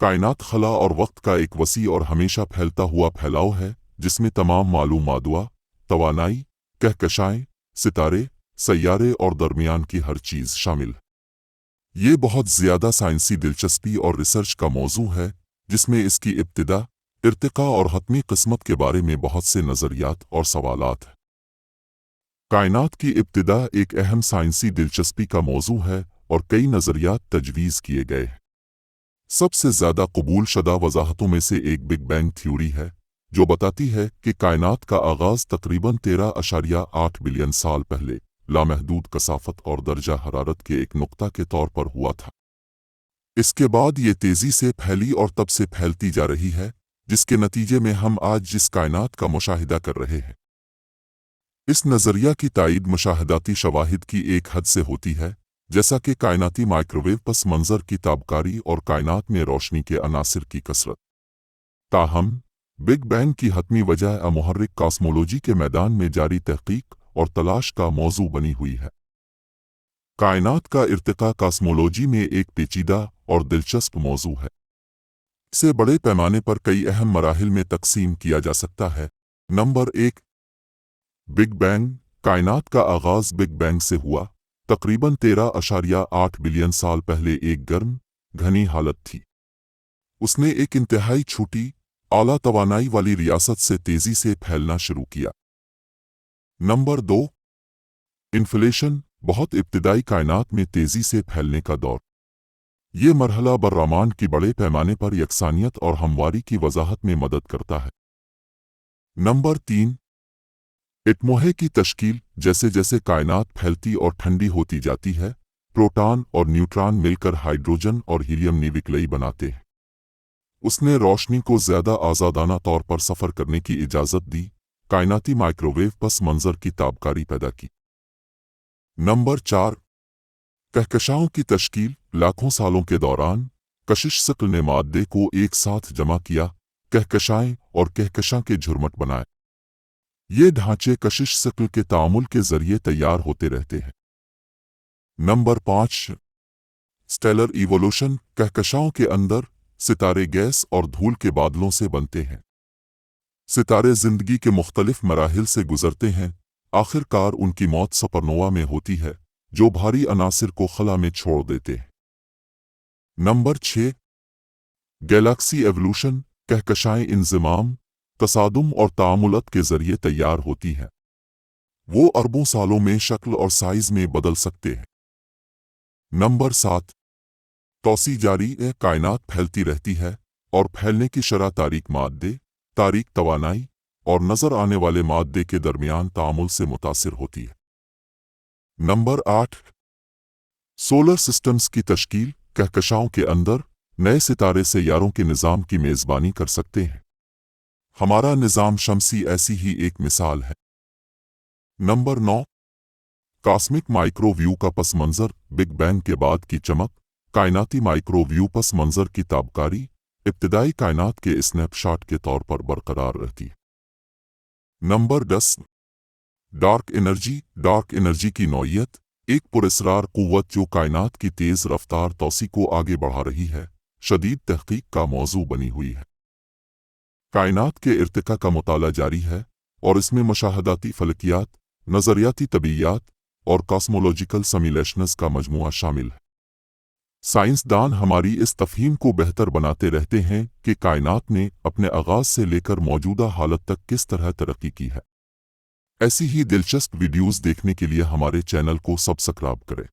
कायनात खला और वक्त का एक वसी और हमेशा फैलता हुआ फैलाव है, जिसमें तमाम मालूमादुआ, तवानाई, कहकशाएं, सितारे, सैयारे और दरमियान की हर चीज़ शामिल है। ये बहुत ज़्यादा साइंसी दिलचस्पी और रिसर्च का मौजू है, जिसमें इसकी इब्तिदा, इर्तिका और हतमी किस्मत के बारे में बहुत से नज़रियात और सवालात हैं। कायनात की इब्तिदा एक अहम साइंसी दिलचस्पी का मौजू है और कई नज़रियात तजवीज़ किए गए हैं। सबसे ज़्यादा कबूल शुदा वजाहतों में से एक बिग बैंग थ्योरी है, जो बताती है कि कायनात का आगाज़ तकरीबन 13.8 बिलियन साल पहले लामहदूद कसाफत और दर्जा हरारत के एक नुक्ता के तौर पर हुआ था। इसके बाद ये तेज़ी से फैली और तब से फैलती जा रही है, जिसके नतीजे में हम आज जिस कायनात का मुशाहिदा कर रहे हैं। इस नज़रिया की तायीद मुशाहदाती शवाहिद की एक हद से होती है, जैसा कि कायनाती माइक्रोवेव पस मंज़र की ताबकारी और कायनात में रोशनी के अनासिर की कसरत। ताहम बिग बैंग की हतमी वजह अमुहर्रिक कॉस्मोलॉजी के मैदान में जारी तहकीक और तलाश का मौजू बनी हुई है। कायनात का इर्तिका कॉस्मोलॉजी में एक पेचीदा और दिलचस्प मौजू है। इसे बड़े पैमाने पर कई अहम मराहिल में तकसीम किया जा सकता है। Number 1, big bang. कायनात का आगाज़ बिग बैंग से हुआ। तकरीबन 13.8 बिलियन साल पहले एक गर्म, घनी हालत थी। उसने एक इंतहाई छोटी, आला तवानाई वाली रियासत से तेज़ी से फैलना शुरू किया। Number 2, inflation. बहुत इब्तिदाई कायनात में तेज़ी से फैलने का दौर। ये मरहला बर्रामान की बड़े पैमाने पर यकसानियत और हमवारी की वजाहत में मदद करता है। नंबर 3, एटमोहे की तश्कील। जैसे जैसे कायनात फैलती और ठंडी होती जाती है, प्रोटॉन और न्यूट्रॉन मिलकर हाइड्रोजन और हीलियम निविक्लई बनाते हैं। उसने रोशनी को ज़्यादा आज़ादाना तौर पर सफ़र करने की इजाज़त दी, कायनाती माइक्रोवेव पस मंज़र की ताबकारी पैदा की। नंबर 4, कहकशाओं की तश्कील। लाखों सालों के दौरान कशिश शक्ल ने माद्दे को एक साथ जमा किया, कहकशाएं और कहकशां के झुरमट बनाए। ये ढांचे कशिश शक्ल के तामुल के ज़रिए तैयार होते रहते हैं। Number 5, stellar evolution. कहकशाओं के अंदर सितारे गैस और धूल के बादलों से बनते हैं। सितारे ज़िंदगी के मुख्तलिफ मराहिल से गुजरते हैं, आखिरकार उनकी मौत सुपरनोवा में होती है, जो भारी अनासिर को खला में छोड़ देते हैं। Number 6, galaxy evolution. कहकशाएं इंज़िमाम, तसादुम और तामुलत के ज़रिए तैयार होती हैं। वो अरबों सालों में शक्ल और साइज़ में बदल सकते हैं। नंबर 7, तौसी जारी है। कायनात फैलती रहती है और फैलने की शरह तारीक माद्दे, तारीक तवानाई और नज़र आने वाले माद्दे के दरमियान तामुल से मुतासिर होती है। नंबर 8, सोलर सिस्टम्स की तश्कील। कहकशाओं के अंदर नए सितारे सैयारों के निज़ाम की मेज़बानी कर सकते हैं। हमारा निज़ाम शमसी ऐसी ही एक मिसाल है। नंबर 9, कॉस्मिक माइक्रोव्यू का पस मंज़र। बिग बैंग के बाद की चमक, कायनाती माइक्रोव्यू पस मंज़र की ताबकारी, इब्तिदाई कायनात के स्नैपशॉट के तौर पर बरकरार रहती है। Number 10, dark energy. Dark energy की नौइयत, एक पुरस्रार क़ुव्वत जो कायनात की तेज़ रफ्तार तौसी को आगे बढ़ा रही है, शदीद तहक़ीक़ का मौजू बनी हुई है। कायनात के इर्तिका का मुताला जारी है और इसमें मुशाहदाती फलकियात, नज़रियाती तबीयात और कॉस्मोलॉजिकल सिमुलेशंस का मजमुआ शामिल है। साइंसदान हमारी इस तफ़हीम को बेहतर बनाते रहते हैं कि कायनात ने अपने आगाज़ से लेकर मौजूदा हालत तक किस तरह तरक्की की है। ऐसी ही दिलचस्प वीडियोज़ देखने के लिए हमारे चैनल को सब्सक्राइब करें।